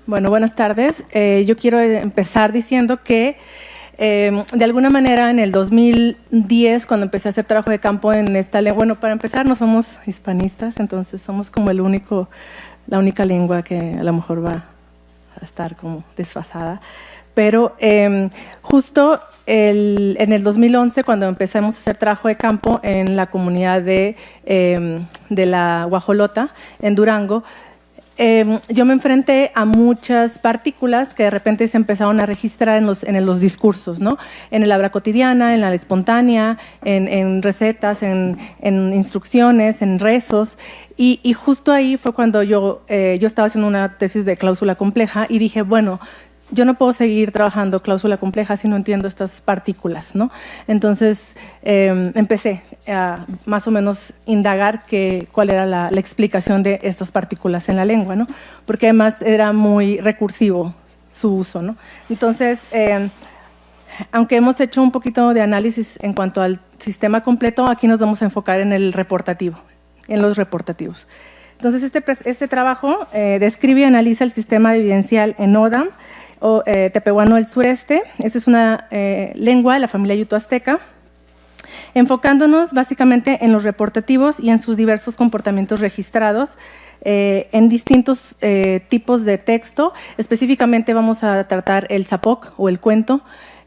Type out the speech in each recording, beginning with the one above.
Bueno, buenas tardes. Yo quiero empezar diciendo que de alguna manera en el 2010, cuando empecé a hacer trabajo de campo en esta lengua, bueno, para empezar no somos hispanistas, entonces somos como la única lengua que a lo mejor va a estar como desfasada. Pero justo en el 2011, cuando empezamos a hacer trabajo de campo en la comunidad de la Guajolota, en Durango, yo me enfrenté a muchas partículas que de repente se empezaron a registrar en los discursos, ¿no? En el habla cotidiana, en la espontánea, en recetas, en instrucciones, en rezos. Y justo ahí fue cuando yo estaba haciendo una tesis de cláusula compleja y dije, bueno, yo no puedo seguir trabajando cláusula compleja si no entiendo estas partículas, ¿no? Entonces empecé a más o menos indagar cuál era la explicación de estas partículas en la lengua, ¿no? Porque además era muy recursivo su uso, ¿no? Entonces, aunque hemos hecho un poquito de análisis en cuanto al sistema completo, aquí nos vamos a enfocar en el reportativo, en los reportativos. Entonces, este trabajo describe y analiza el sistema evidencial en Odam, o tepehuano del sureste. Esta es una lengua de la familia yuto-azteca, enfocándonos básicamente en los reportativos y en sus diversos comportamientos registrados en distintos tipos de texto. Específicamente vamos a tratar el zapoc o el cuento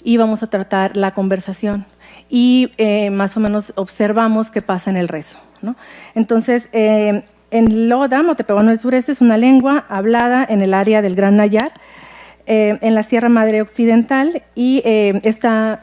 y vamos a tratar la conversación y más o menos observamos qué pasa en el rezo, ¿no? Entonces, en el Odam o tepehuano del sureste es una lengua hablada en el área del Gran Nayar, en la Sierra Madre Occidental, y esta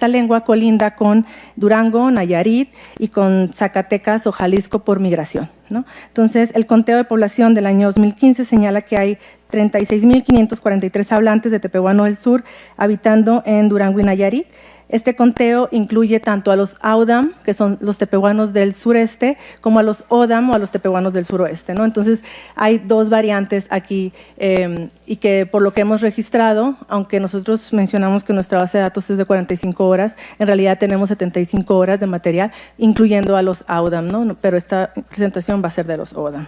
lengua colinda con Durango, Nayarit y con Zacatecas o Jalisco por migración, ¿no? Entonces, el conteo de población del año 2015 señala que hay 36.543 hablantes de tepehuano del sur habitando en Durango y Nayarit. Este conteo incluye tanto a los Audam, que son los tepehuanos del sureste, como a los Odam o a los tepehuanos del suroeste, ¿no? Entonces, hay dos variantes aquí y que por lo que hemos registrado, aunque nosotros mencionamos que nuestra base de datos es de 45 horas, en realidad tenemos 75 horas de material, incluyendo a los Audam, ¿no? Pero esta presentación va a ser de los Odam.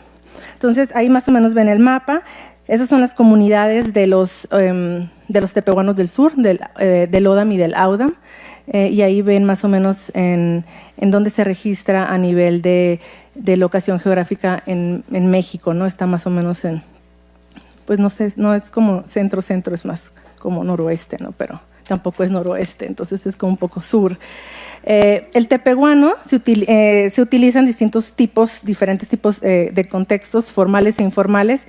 Entonces, ahí más o menos ven el mapa. Esas son las comunidades de los tepehuanos del sur, del Odam y del Audam, y ahí ven más o menos en dónde se registra a nivel de locación geográfica en México, ¿no? Está más o menos en, pues no sé, no es como centro-centro, es más como noroeste, ¿no? Pero tampoco es noroeste, entonces es como un poco sur. El tepehuano se utiliza en diferentes tipos de contextos formales e informales.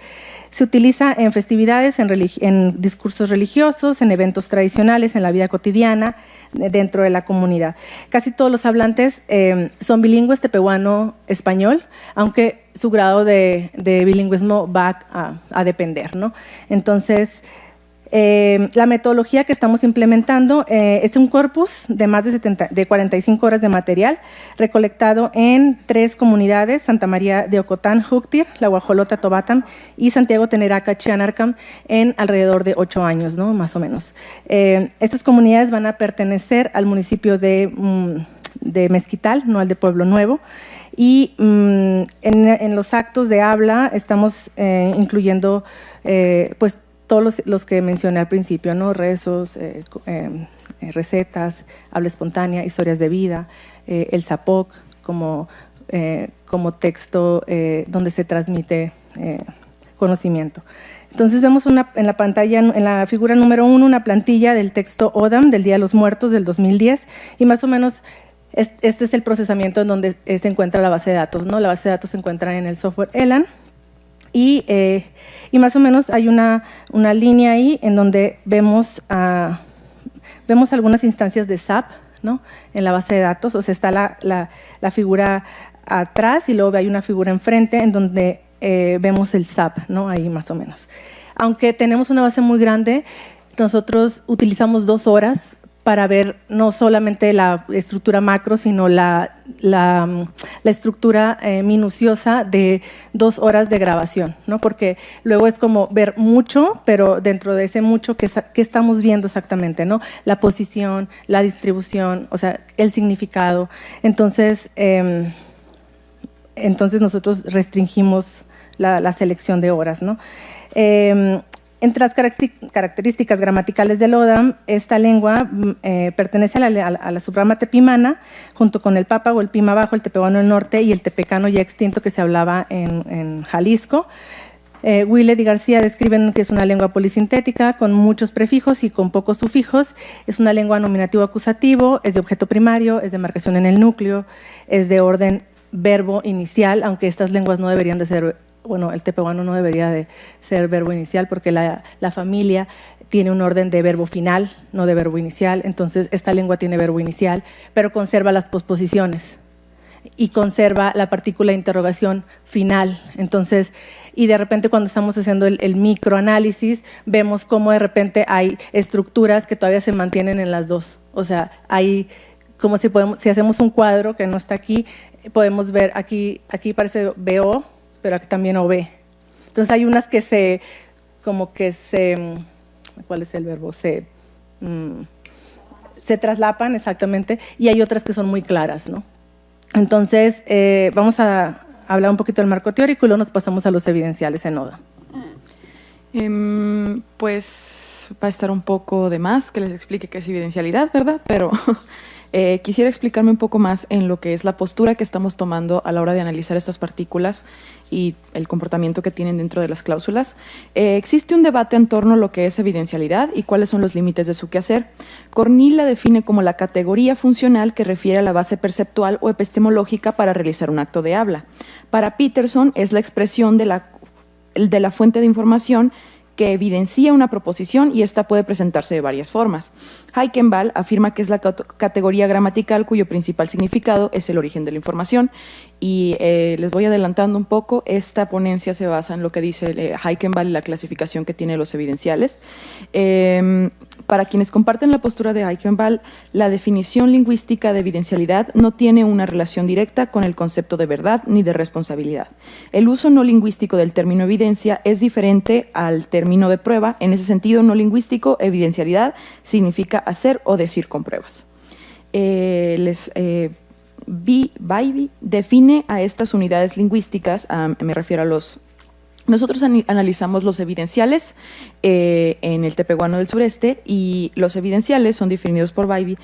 Se utiliza en festividades, en discursos religiosos, en eventos tradicionales, en la vida cotidiana, dentro de la comunidad. Casi todos los hablantes son bilingües tepehuano-español, aunque su grado de bilingüismo va a depender, ¿no? Entonces, la metodología que estamos implementando es un corpus de más de 45 horas de material recolectado en 3 comunidades: Santa María de Ocotán, Juctir, La Guajolota, Tobatam y Santiago Teneraca, Chianarcam, en alrededor de 8 años, ¿no? Más o menos. Estas comunidades van a pertenecer al municipio de Mezquital, no al de Pueblo Nuevo. Y en los actos de habla estamos incluyendo pues todos los que mencioné al principio, ¿no? Rezos, recetas, habla espontánea, historias de vida, el zapoc como texto donde se transmite conocimiento. Entonces vemos en la pantalla, en la figura número 1, una plantilla del texto Odam del Día de los Muertos del 2010 y más o menos este es el procesamiento en donde se encuentra la base de datos, ¿no? La base de datos se encuentra en el software Elan. Y más o menos hay una línea ahí en donde vemos algunas instancias de SAP, ¿no? En la base de datos, o sea, está la figura atrás y luego hay una figura enfrente en donde vemos el SAP, ¿no? Ahí más o menos. Aunque tenemos una base muy grande, nosotros utilizamos 2 horas para ver no solamente la estructura macro, sino la estructura minuciosa de 2 horas de grabación, ¿no? Porque luego es como ver mucho, pero dentro de ese mucho, ¿qué estamos viendo exactamente, ¿no? La posición, la distribución, o sea, el significado. Entonces nosotros restringimos la selección de horas, ¿no? Entre las características gramaticales del Odam, esta lengua pertenece a la subrama tepimana, junto con el pápago, el pima bajo, el tepehuano del norte y el tepecano ya extinto que se hablaba en Jalisco. Willett y García describen que es una lengua polisintética con muchos prefijos y con pocos sufijos. Es una lengua nominativo-acusativo, es de objeto primario, es de marcación en el núcleo, es de orden verbo inicial, aunque estas lenguas no deberían de ser, bueno, el tepehuano no debería de ser verbo inicial porque la familia tiene un orden de verbo final, no de verbo inicial. Entonces, esta lengua tiene verbo inicial, pero conserva las posposiciones y conserva la partícula de interrogación final. Entonces, y de repente cuando estamos haciendo el microanálisis, vemos cómo de repente hay estructuras que todavía se mantienen en las dos. O sea, hay como si hacemos un cuadro que no está aquí, podemos ver aquí parece BO, pero aquí también OB. Entonces hay unas que ¿cuál es el verbo? Se traslapan exactamente, y hay otras que son muy claras, ¿no? Entonces, vamos a hablar un poquito del marco teórico y luego nos pasamos a los evidenciales en Odam. Pues va a estar un poco de más que les explique qué es evidencialidad, ¿verdad? Pero quisiera explicarme un poco más en lo que es la postura que estamos tomando a la hora de analizar estas partículas y el comportamiento que tienen dentro de las cláusulas. Existe un debate en torno a lo que es evidencialidad y cuáles son los límites de su quehacer. Cornell la define como la categoría funcional que refiere a la base perceptual o epistemológica para realizar un acto de habla. Para Peterson es la expresión de la fuente de información que evidencia una proposición y esta puede presentarse de varias formas. Eichenbahl afirma que es la categoría gramatical cuyo principal significado es el origen de la información y les voy adelantando un poco, esta ponencia se basa en lo que dice Eichenbahl y la clasificación que tiene los evidenciales. Para quienes comparten la postura de Eichenbahl, la definición lingüística de evidencialidad no tiene una relación directa con el concepto de verdad ni de responsabilidad. El uso no lingüístico del término evidencia es diferente al término de prueba. En ese sentido no lingüístico, evidencialidad significa hacer o decir con pruebas. Bybee define a estas unidades lingüísticas, me refiero a los... Nosotros analizamos los evidenciales en el tepehuano del sureste y los evidenciales son definidos por Bybee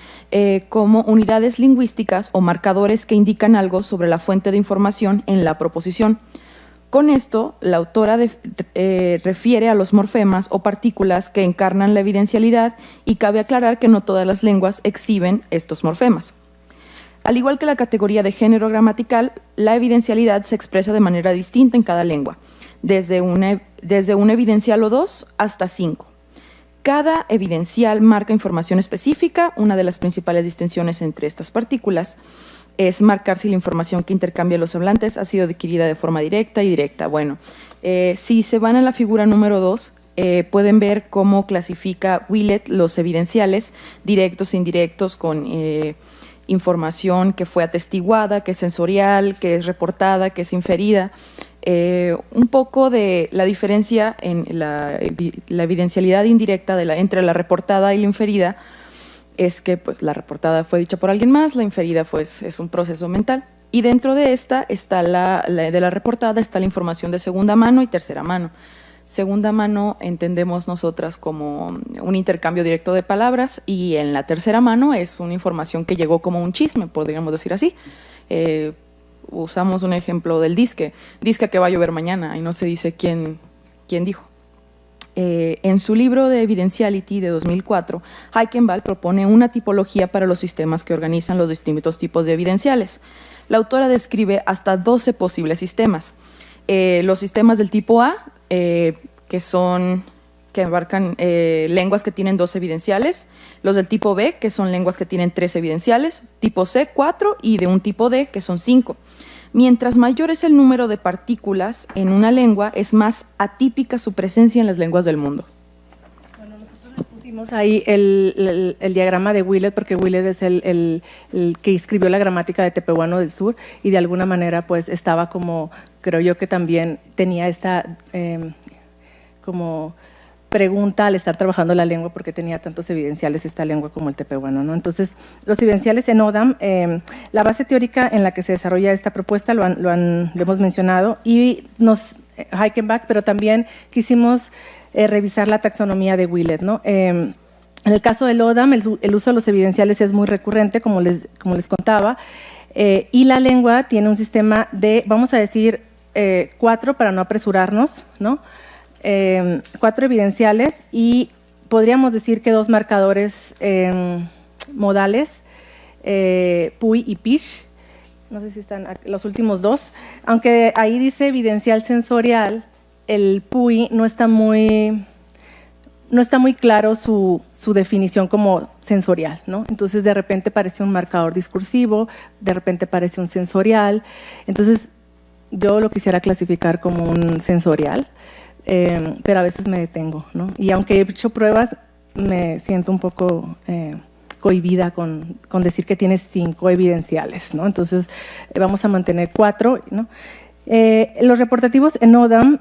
como unidades lingüísticas o marcadores que indican algo sobre la fuente de información en la proposición. Con esto, la autora refiere a los morfemas o partículas que encarnan la evidencialidad y cabe aclarar que no todas las lenguas exhiben estos morfemas. Al igual que la categoría de género gramatical, la evidencialidad se expresa de manera distinta en cada lengua, desde un evidencial o 2 hasta 5. Cada evidencial marca información específica. Una de las principales distinciones entre estas partículas es marcar si la información que intercambian los hablantes ha sido adquirida de forma directa y directa. Bueno, si se van a la figura número 2, pueden ver cómo clasifica Willett los evidenciales directos e indirectos con información que fue atestiguada, que es sensorial, que es reportada, que es inferida. Un poco de la diferencia en la evidencialidad indirecta entre la reportada y la inferida es que pues, la reportada fue dicha por alguien más, la inferida pues, es un proceso mental. Y dentro de esta está de la reportada está la información de segunda mano y tercera mano. Segunda mano entendemos nosotras como un intercambio directo de palabras y en la tercera mano es una información que llegó como un chisme, podríamos decir así. Usamos un ejemplo del disque que va a llover mañana y no se dice quién dijo. En su libro de Evidentiality de 2004, Eichenbahl propone una tipología para los sistemas que organizan los distintos tipos de evidenciales. La autora describe hasta 12 posibles sistemas. Los sistemas del tipo A, que abarcan lenguas que tienen 2 evidenciales, los del tipo B, que son lenguas que tienen 3 evidenciales, tipo C, 4, y de un tipo D, que son 5. Mientras mayor es el número de partículas en una lengua, es más atípica su presencia en las lenguas del mundo. Bueno, nosotros pusimos ahí el diagrama de Willett, porque Willett es el que escribió la gramática de tepehuano del sur, y de alguna manera pues estaba como, creo yo que también tenía esta como pregunta al estar trabajando la lengua, porque tenía tantos evidenciales esta lengua como el tepehuano, ¿no? Entonces, los evidenciales en Odam, la base teórica en la que se desarrolla esta propuesta lo hemos mencionado y nos Heichenbach, pero también quisimos revisar la taxonomía de Willett, ¿no? En el caso del ODAM, el uso de los evidenciales es muy recurrente, como les contaba, y la lengua tiene un sistema de, vamos a decir, 4 para no apresurarnos, ¿no? 4 evidenciales y podríamos decir que 2 marcadores modales, PUI y PISH. No sé si están los últimos 2, aunque ahí dice evidencial sensorial, el PUI no está muy claro su definición como sensorial, ¿no? Entonces, de repente parece un marcador discursivo, de repente parece un sensorial. Entonces, yo lo quisiera clasificar como un sensorial, pero a veces me detengo, ¿no? Y aunque he hecho pruebas, me siento un poco cohibida con decir que tiene 5 evidenciales, ¿no? Entonces, vamos a mantener 4, ¿no? Los reportativos en ODAM,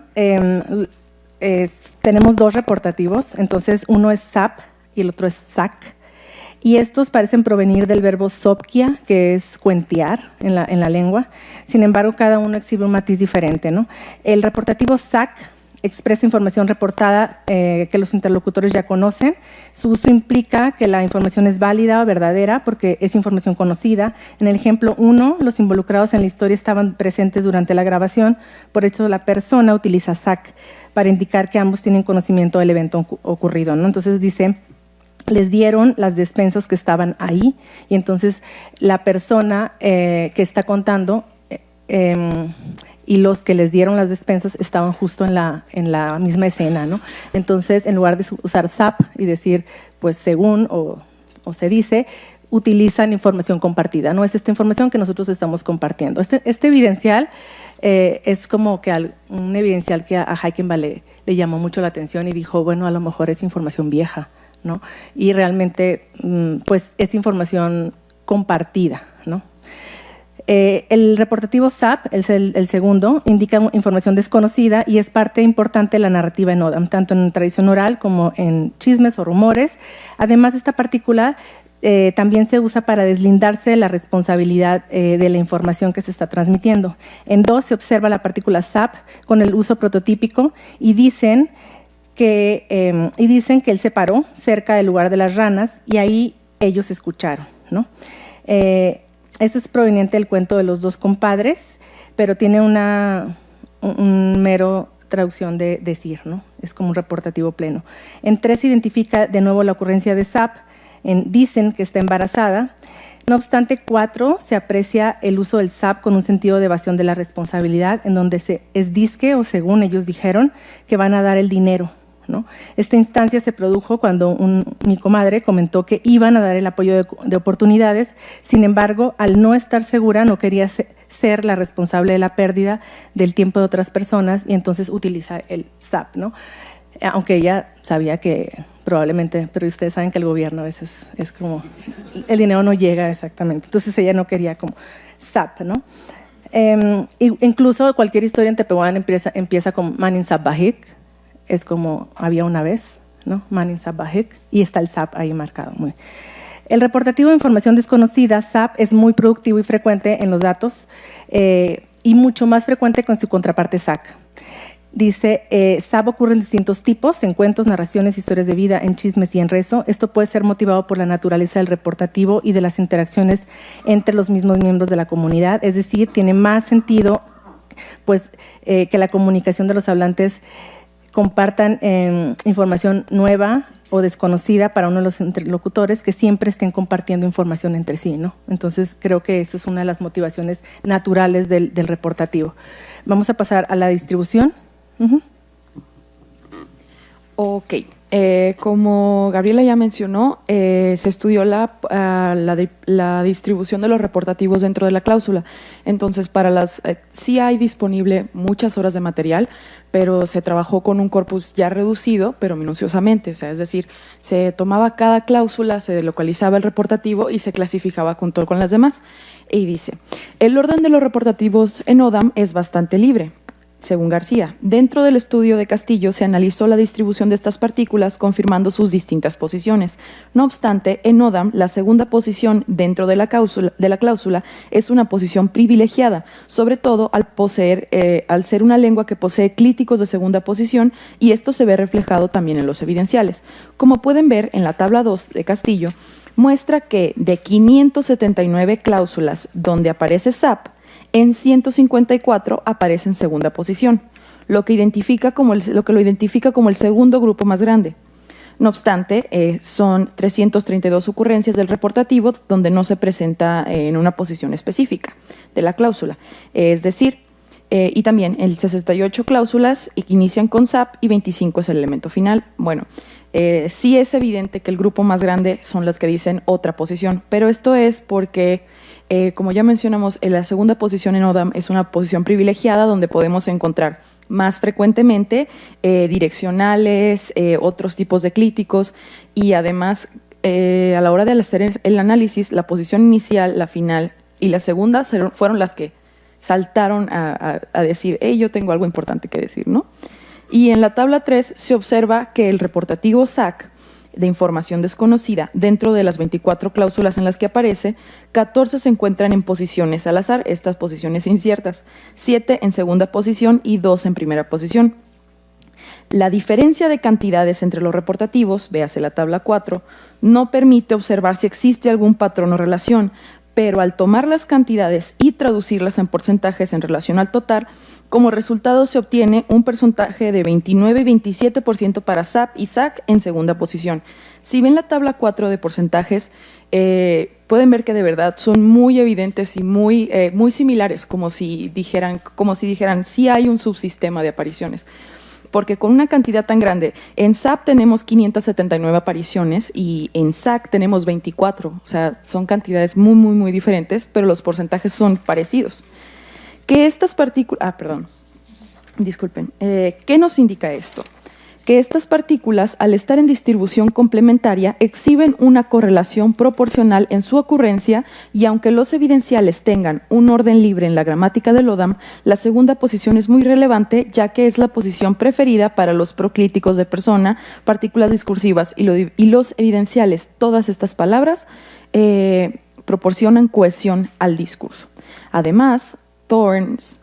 tenemos 2 reportativos, entonces uno es SAP y el otro es SAC, y estos parecen provenir del verbo sopkia, que es cuentear en la lengua. Sin embargo, cada uno exhibe un matiz diferente, ¿no? El reportativo SAC expresa información reportada que los interlocutores ya conocen. Su uso implica que la información es válida o verdadera porque es información conocida. En el ejemplo 1, los involucrados en la historia estaban presentes durante la grabación, por eso la persona utiliza SAC para indicar que ambos tienen conocimiento del evento ocurrido, ¿no? Entonces dice, les dieron las despensas que estaban ahí, y entonces la persona que está contando y los que les dieron las despensas estaban justo en la misma escena, ¿no? Entonces, en lugar de usar SAP y decir, pues según o se dice, utilizan información compartida, ¿no? Es esta información que nosotros estamos compartiendo. Este evidencial es como que un evidencial que a Heichenbach le llamó mucho la atención y dijo, bueno, a lo mejor es información vieja, ¿no? Y realmente, pues, es información compartida, ¿no? El reportativo SAP, es el segundo, indica información desconocida y es parte importante de la narrativa en ODAM, tanto en tradición oral como en chismes o rumores. Además, esta partícula también se usa para deslindarse de la responsabilidad de la información que se está transmitiendo. En 2 se observa la partícula SAP con el uso prototípico y dicen que él se paró cerca del lugar de las ranas y ahí ellos escucharon, ¿no? Este es proveniente del cuento de los 2 compadres, pero tiene un mero traducción de decir, ¿no? Es como un reportativo pleno. En 3 se identifica de nuevo la ocurrencia de SAP, dicen que está embarazada. No obstante, 4 se aprecia el uso del SAP con un sentido de evasión de la responsabilidad, en donde es disque o según ellos dijeron que van a dar el dinero, ¿no? Esta instancia se produjo cuando mi comadre comentó que iban a dar el apoyo de oportunidades, sin embargo, al no estar segura, no quería ser la responsable de la pérdida del tiempo de otras personas y entonces utiliza el SAP, ¿no? Aunque ella sabía que probablemente, pero ustedes saben que el gobierno a veces es como, el dinero no llega exactamente, entonces ella no quería como SAP, ¿no? Incluso cualquier historia en Tepehuán empieza con Manin Sabahik, es como había una vez, ¿no? Manin Sabahik, y está el SAP ahí marcado. El reportativo de información desconocida, SAP, es muy productivo y frecuente en los datos y mucho más frecuente con su contraparte SAC. Dice, SAP ocurre en distintos tipos, en cuentos, narraciones, historias de vida, en chismes y en rezo. Esto puede ser motivado por la naturaleza del reportativo y de las interacciones entre los mismos miembros de la comunidad, es decir, tiene más sentido pues, que la comunicación de los hablantes compartan información nueva o desconocida para uno de los interlocutores, que siempre estén compartiendo información entre sí, ¿no? Entonces, creo que eso es una de las motivaciones naturales del reportativo. Vamos a pasar a la distribución. Ok. Como Gabriela ya mencionó, se estudió la distribución de los reportativos dentro de la cláusula. Entonces, sí hay disponible muchas horas de material, pero se trabajó con un corpus ya reducido, pero minuciosamente. O sea, es decir, se tomaba cada cláusula, se localizaba el reportativo y se clasificaba junto con las demás. Y dice, el orden de los reportativos en ODAM es bastante libre. según García. Dentro del estudio de Castillo se analizó la distribución de estas partículas confirmando sus distintas posiciones. No obstante, en ODAM la segunda posición dentro de la cláusula es una posición privilegiada, sobre todo al ser una lengua que posee clíticos de segunda posición, y esto se ve reflejado también en los evidenciales. Como pueden ver en la tabla 2 de Castillo, muestra que de 579 cláusulas donde aparece SAP, en 154 aparece en segunda posición, lo que lo identifica como el segundo grupo más grande. No obstante, son 332 ocurrencias del reportativo donde no se presenta en una posición específica de la cláusula. Es decir, y también el 68 cláusulas inician con SAP y 25 es el elemento final. Bueno, sí es evidente que el grupo más grande son las que dicen otra posición, pero esto es porque, como ya mencionamos, la segunda posición en ODAM es una posición privilegiada donde podemos encontrar más frecuentemente direccionales, otros tipos de clíticos, y además a la hora de hacer el análisis, la posición inicial, la final y la segunda fueron las que saltaron a decir, hey, yo tengo algo importante que decir, ¿no? Y en la tabla 3 se observa que el reportativo SAC de información desconocida, dentro de las 24 cláusulas en las que aparece, 14 se encuentran en posiciones al azar, estas posiciones inciertas, 7 en segunda posición y 2 en primera posición. La diferencia de cantidades entre los reportativos, véase la tabla 4, no permite observar si existe algún patrón o relación, pero al tomar las cantidades y traducirlas en porcentajes en relación al total, como resultado se obtiene un porcentaje de 29 y 27% para SAP y SAC en segunda posición. Si ven la tabla 4 de porcentajes, pueden ver que de verdad son muy evidentes y muy similares, como si dijeran, sí hay un subsistema de apariciones. Porque con una cantidad tan grande, en SAP tenemos 579 apariciones y en SAC tenemos 24. O sea, son cantidades muy, muy, muy diferentes, pero los porcentajes son parecidos. Que estas partículas... disculpen. ¿Qué nos indica esto? Que estas partículas, al estar en distribución complementaria, exhiben una correlación proporcional en su ocurrencia, y aunque los evidenciales tengan un orden libre en la gramática del ODAM, la segunda posición es muy relevante, ya que es la posición preferida para los proclíticos de persona, partículas discursivas y los evidenciales. Todas estas palabras proporcionan cohesión al discurso. Además, Thornes,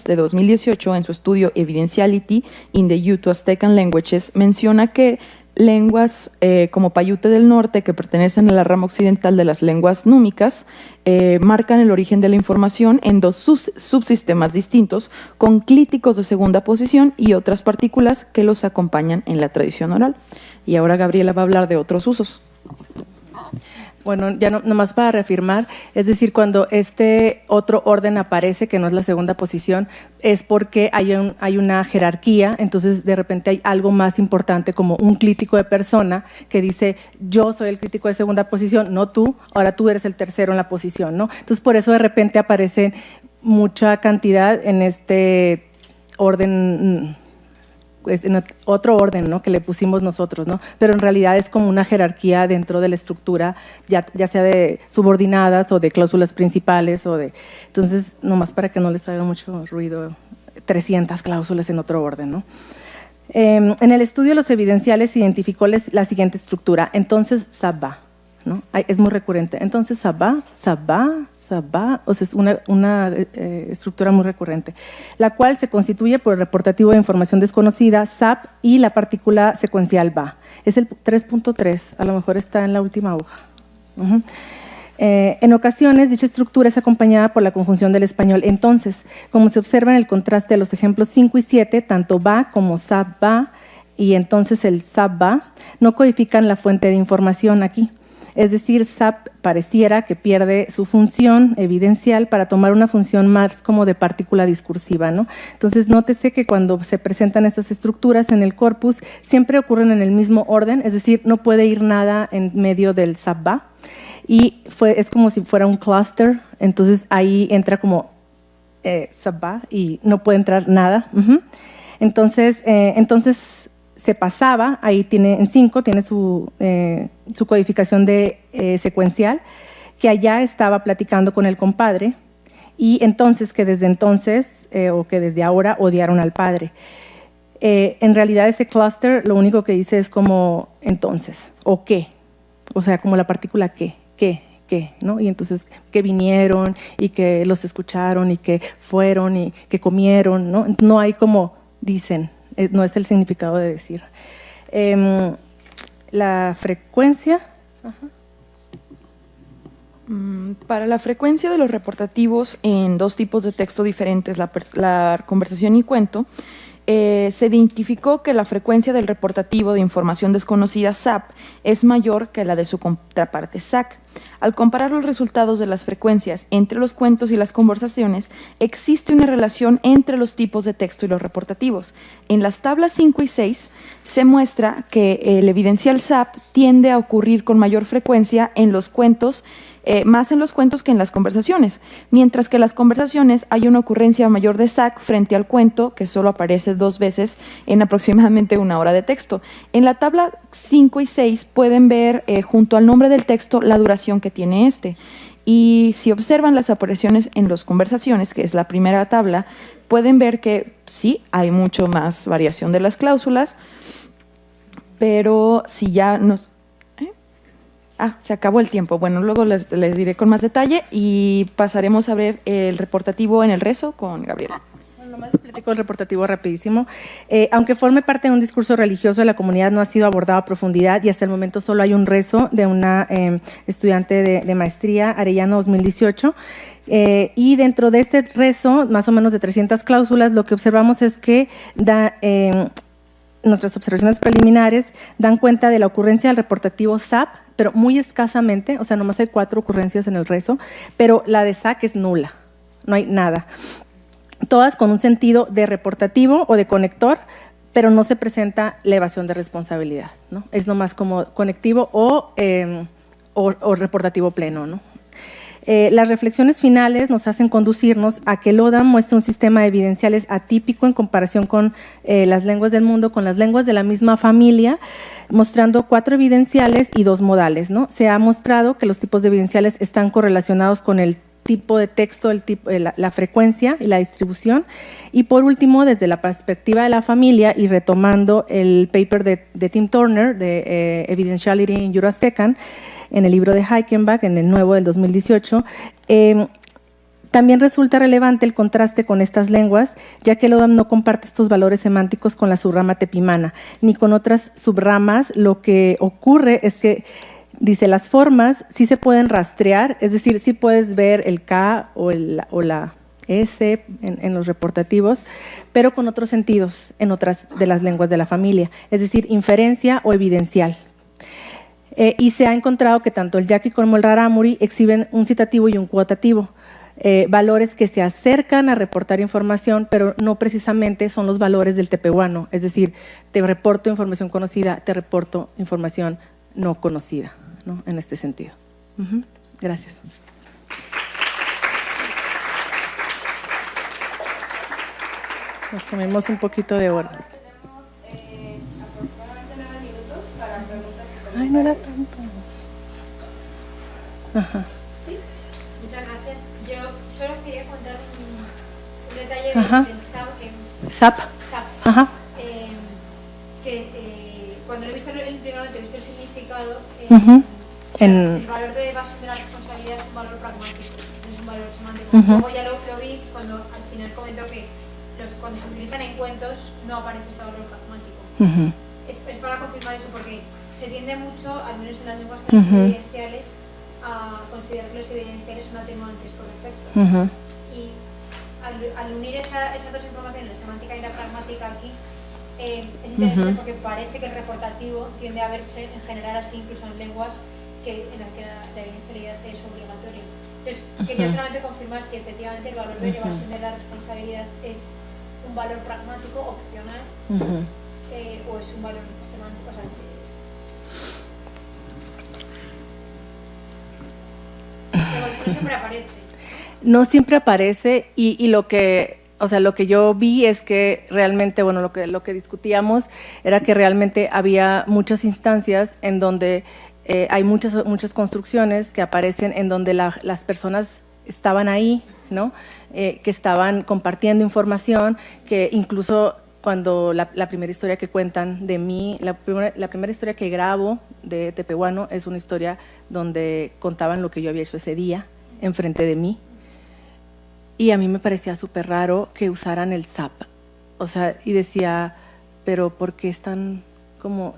de 2018, en su estudio Evidentiality in the Uto-Aztecan Languages, menciona que lenguas como Paiute del Norte, que pertenecen a la rama occidental de las lenguas númicas, marcan el origen de la información en dos subsistemas distintos, con clíticos de segunda posición y otras partículas que los acompañan en la tradición oral. Y ahora Gabriela va a hablar de otros usos. Bueno, ya nomás para reafirmar, es decir, cuando este otro orden aparece, que no es la segunda posición, es porque hay una jerarquía, entonces de repente hay algo más importante como un clítico de persona que dice, yo soy el clítico de segunda posición, no tú, ahora tú eres el tercero en la posición, ¿no? Entonces por eso de repente aparece mucha cantidad en este orden, en otro orden, ¿no?, que le pusimos nosotros, ¿no? Pero en realidad es como una jerarquía dentro de la estructura, ya sea de subordinadas o de cláusulas principales entonces, nomás para que no les haga mucho ruido, 300 cláusulas en otro orden, ¿no? En el estudio los evidenciales identificó la siguiente estructura, entonces sabá, ¿no? Es muy recurrente, entonces sabá, o sea, es una estructura muy recurrente, la cual se constituye por el reportativo de información desconocida, SAP, y la partícula secuencial BA. Es el 3.3, a lo mejor está en la última hoja. En ocasiones, dicha estructura es acompañada por la conjunción del español entonces, como se observa en el contraste de los ejemplos 5 y 7, tanto BA como SAP BA y entonces el SAP BA no codifican la fuente de información aquí. Es decir, SAP pareciera que pierde su función evidencial para tomar una función más como de partícula discursiva, ¿no? Entonces, nótese que cuando se presentan estas estructuras en el corpus, siempre ocurren en el mismo orden, es decir, no puede ir nada en medio del SAP-BA, y es como si fuera un cluster, entonces ahí entra como SAP-BA y no puede entrar nada. Entonces se pasaba, ahí en 5 tiene su codificación de secuencial, que allá estaba platicando con el compadre y entonces que desde entonces o que desde ahora odiaron al Padre. En realidad ese clúster lo único que dice es como entonces o qué, o sea, como la partícula qué, ¿no? Y entonces que vinieron y que los escucharon y que fueron y que comieron, ¿no? No hay como dicen, no es el significado de decir. La frecuencia. Ajá. Para la frecuencia de los reportativos en dos tipos de texto diferentes, la conversación y cuento, se identificó que la frecuencia del reportativo de información desconocida SAP es mayor que la de su contraparte SAC. Al comparar los resultados de las frecuencias entre los cuentos y las conversaciones, existe una relación entre los tipos de texto y los reportativos. En las tablas 5 y 6 se muestra que el evidencial SAP tiende a ocurrir con mayor frecuencia en los cuentos, más en los cuentos que en las conversaciones, mientras que en las conversaciones hay una ocurrencia mayor de SAC frente al cuento, que solo aparece 2 veces en aproximadamente 1 hora de texto. En la tabla 5 y 6 pueden ver junto al nombre del texto la duración que tiene este. Y si observan las apariciones en las conversaciones, que es la primera tabla, pueden ver que sí, hay mucho más variación de las cláusulas, pero si ya nos... se acabó el tiempo. Bueno, luego les diré con más detalle y pasaremos a ver el reportativo en el rezo con Gabriela. Bueno, nomás les platico el reportativo rapidísimo. Aunque forme parte de un discurso religioso, la comunidad no ha sido abordada a profundidad y hasta el momento solo hay un rezo de una estudiante de maestría, Arellano 2018. Y dentro de este rezo, más o menos de 300 cláusulas, lo que observamos es que nuestras observaciones preliminares dan cuenta de la ocurrencia del reportativo SAP, pero muy escasamente, o sea, nomás hay 4 ocurrencias en el rezo, pero la de SAC es nula, no hay nada. Todas con un sentido de reportativo o de conector, pero no se presenta la evasión de responsabilidad, ¿no? Es nomás como conectivo o reportativo pleno, ¿no? Las reflexiones finales nos hacen conducirnos a que el ODAM muestra un sistema de evidenciales atípico en comparación con las lenguas del mundo, con las lenguas de la misma familia, mostrando 4 evidenciales y 2 modales, ¿no? Se ha mostrado que los tipos de evidenciales están correlacionados con el tipo de texto, la frecuencia y la distribución. Y por último, desde la perspectiva de la familia y retomando el paper de Tim Turner de Evidentiality in Euroaztecan, en el libro de Heichenbach, en el nuevo del 2018, también resulta relevante el contraste con estas lenguas, ya que el ODAM no comparte estos valores semánticos con la subrama tepimana, ni con otras subramas. Lo que ocurre es que, dice, las formas sí se pueden rastrear, es decir, sí puedes ver el K o la S en los reportativos, pero con otros sentidos en otras de las lenguas de la familia, es decir, inferencia o evidencial. Y se ha encontrado que tanto el yaqui como el rarámuri exhiben un citativo y un cuotativo, valores que se acercan a reportar información, pero no precisamente son los valores del tepehuano, es decir, te reporto información conocida, te reporto información no conocida, ¿no? En este sentido. Gracias. Nos comemos un poquito de hora. Ay, no era tanto. Ajá. Sí, muchas gracias. Yo solo quería contar un detalle del SAP. Ajá. Cuando lo he visto en primer momento, he visto el significado. El valor de evasión de la responsabilidad es un valor pragmático, no es un valor semántico. Luego ya lo vi cuando al final comentó que cuando se utilizan en cuentos no aparece ese valor pragmático. Es para confirmar eso porque se tiende mucho, al menos en las lenguas evidenciales, a considerar que los evidenciales son atenuantes por defecto. Y al unir esas 2 informaciones, la semántica y la pragmática aquí, es interesante porque parece que el reportativo tiende a verse en general así, incluso en lenguas en las que la evidencialidad es obligatoria. Entonces, quería solamente confirmar si efectivamente el valor de evasión de la responsabilidad es un valor pragmático opcional o es un valor semántico, o sea, no siempre aparece. No siempre aparece y lo que, o sea, lo que yo vi es que realmente, bueno, lo que discutíamos era que realmente había muchas instancias en donde hay muchas construcciones que aparecen en donde las personas estaban ahí, ¿no? Que estaban compartiendo información, que incluso cuando la primera historia que cuentan de mí, la primera historia que grabo de Tepehuano es una historia donde contaban lo que yo había hecho ese día enfrente de mí. Y a mí me parecía súper raro que usaran el SAP. O sea, y decía, pero ¿por qué están como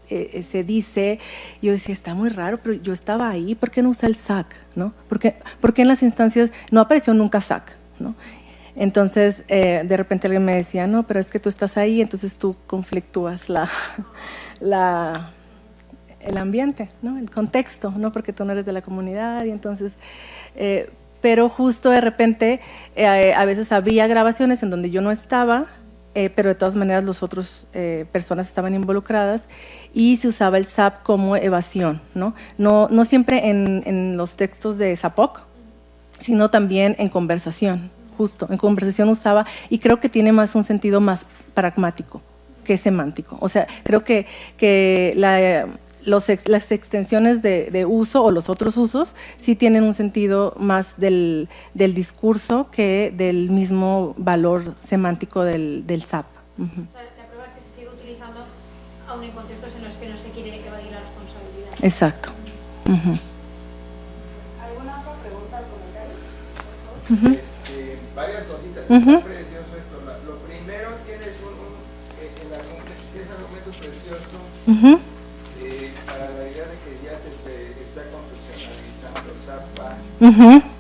se dice? Yo decía, está muy raro, pero yo estaba ahí, ¿por qué no usa el SAC? ¿No? ¿Por qué en las instancias no apareció nunca SAC? ¿No? Entonces, de repente alguien me decía, no, pero es que tú estás ahí, entonces tú conflictúas el ambiente, ¿no? El contexto, ¿no? Porque tú no eres de la comunidad y entonces… pero justo de repente, a veces había grabaciones en donde yo no estaba, pero de todas maneras las otras personas estaban involucradas y se usaba el SAP como evasión, ¿no? No siempre en los textos de Zapoc, sino también en conversación, justo, en conversación usaba, y creo que tiene más un sentido más pragmático que semántico. O sea, creo que las extensiones de uso o los otros usos sí tienen un sentido más del discurso que del mismo valor semántico del SAP. O sea, la prueba es que se sigue utilizando aún en contextos en los que no se quiere evadir la responsabilidad. Exacto. ¿Alguna otra pregunta o comentario? Varias cositas. Está precioso esto. Lo primero, tienes tienes argumentos preciosos para la idea de que ya se está constitucionalizando SAP,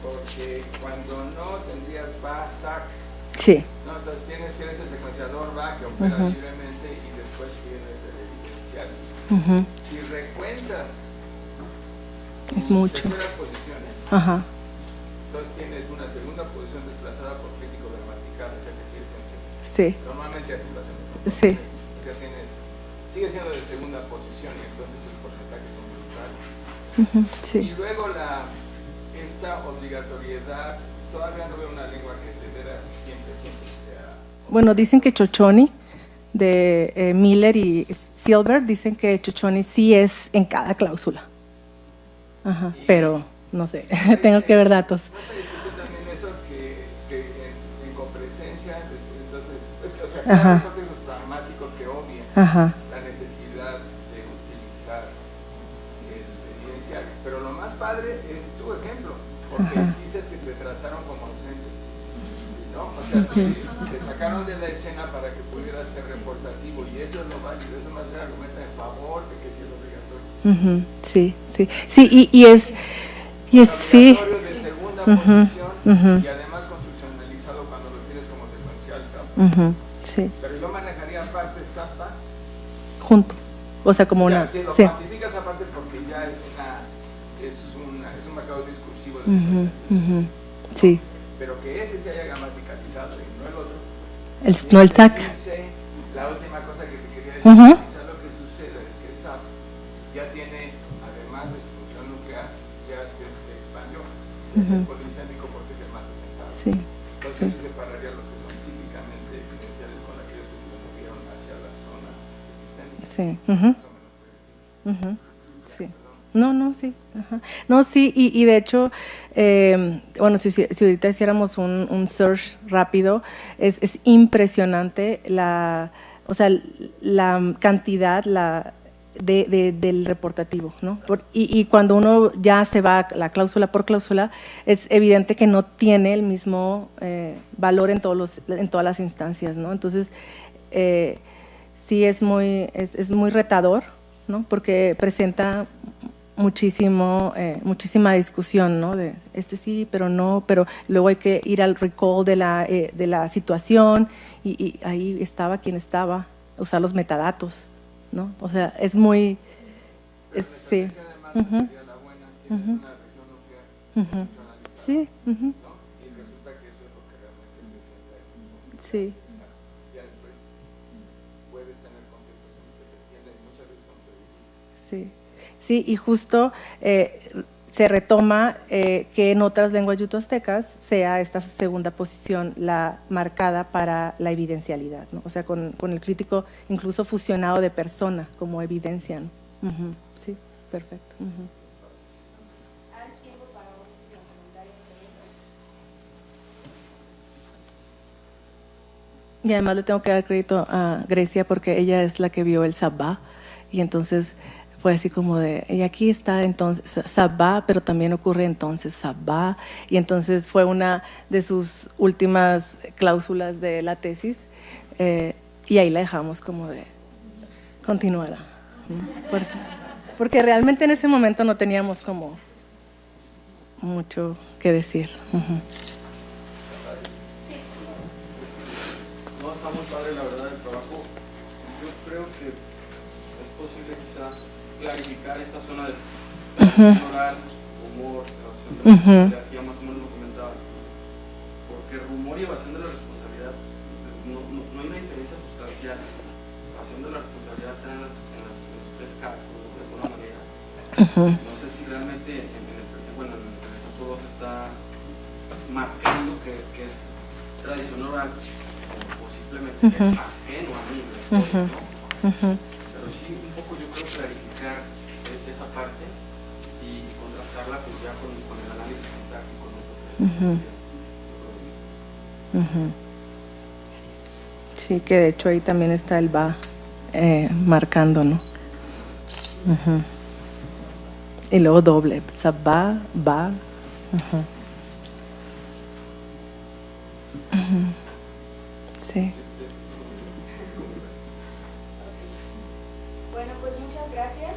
porque cuando no tendrías VA, SAC, sí. ¿no? Entonces tienes el secuenciador VA que opera libremente y después tienes el evidencial. Si recuentas es mucho. terceras posiciones, entonces tienes una segunda posición desplazada por crítico gramatical, o sea que sigue siendo. Sí. Normalmente así lo hacemos, ¿no? Sí. O sea, sigue siendo de segunda posición y entonces los porcentajes son brutales. Sí. Y luego esta obligatoriedad, todavía no veo una lengua que de veras siempre sea… Bueno, dicen que Chochoni, de Miller y Silver, dicen que Chochoni sí es en cada cláusula. Pero no sé, tengo que ver datos. ¿No se discute también eso que en copresencia, entonces, o sea, hay contextos pragmáticos que obvian la necesidad de utilizar el evidencial? Pero lo más padre es tu ejemplo, porque dices que te trataron como ausente, ¿no? O sea, te sacaron de la escena para que pudieras ser reportativo y eso es lo válido, eso más bien argumenta en favor de que sí es obligatorio. Sí, sí, sí, y es sí. De segunda posición y además constitucionalizado cuando lo tienes como secuencial SAP. Sí. Pero yo manejaría aparte SAPA junto, o sea, como una… Si lo sí. cuantificas aparte porque ya es un mercado discursivo de secuencial. Sí. Pero que ese se haya gramaticalizado y no el otro. No el SAC. La última cosa que te quería decir, quizá lo que sucede es que SAP ya tiene, además de su función nuclear, ya se expandió el policéntrico porque es el más asentado. Sí. Entonces eso separaría los que son típicamente evidenciales con aquellos que se movieron hacia la zona epicéntrica. Sí. Sí. No, sí. No, sí, y de hecho, bueno, si ahorita hiciéramos un search rápido, es impresionante la cantidad del reportativo, ¿no? Y cuando uno ya se va la cláusula por cláusula, es evidente que no tiene el mismo valor en todas las instancias, ¿no? Entonces, sí es muy retador, ¿no? Porque presenta muchísima discusión, ¿no? De sí, pero no, pero luego hay que ir al recall de la situación y ahí estaba quien estaba, usar los metadatos, ¿no? O sea, es muy… sí. Sí. Sí. Sí. Sí, y justo se retoma que en otras lenguas yuto-aztecas sea esta segunda posición la marcada para la evidencialidad, ¿no? O sea, con el crítico incluso fusionado de persona como evidencia, ¿no? Sí, perfecto. ¿Hay tiempo para un comentario? Y además le tengo que dar crédito a Grecia porque ella es la que vio el Sabá. Y entonces fue así como de, y aquí está entonces Sabá, pero también ocurre entonces Sabá. Y entonces fue una de sus últimas cláusulas de la tesis. Y ahí la dejamos como de continuará. Porque realmente en ese momento no teníamos como mucho que decir. No, está muy padre la verdad el trabajo. Yo creo que es posible quizá clarificar esta zona de oral, humor, evasión de la responsabilidad, que ya más o menos lo comentaba. Porque rumor y evasión de la responsabilidad, no hay una diferencia sustancial. Evasión de la responsabilidad se da en los tres casos, de alguna manera. No sé si realmente en el ejemplo 2 está marcando que es tradición oral o simplemente que es ajeno a mí, ¿no? Pero sí un poco yo creo clarificar esa parte y contrastarla pues ya con el análisis sintáctico, ¿no? Sí, que de hecho ahí también está el va marcando, ¿no? Y luego doble, sabá, va. Sí. Bueno, pues muchas gracias.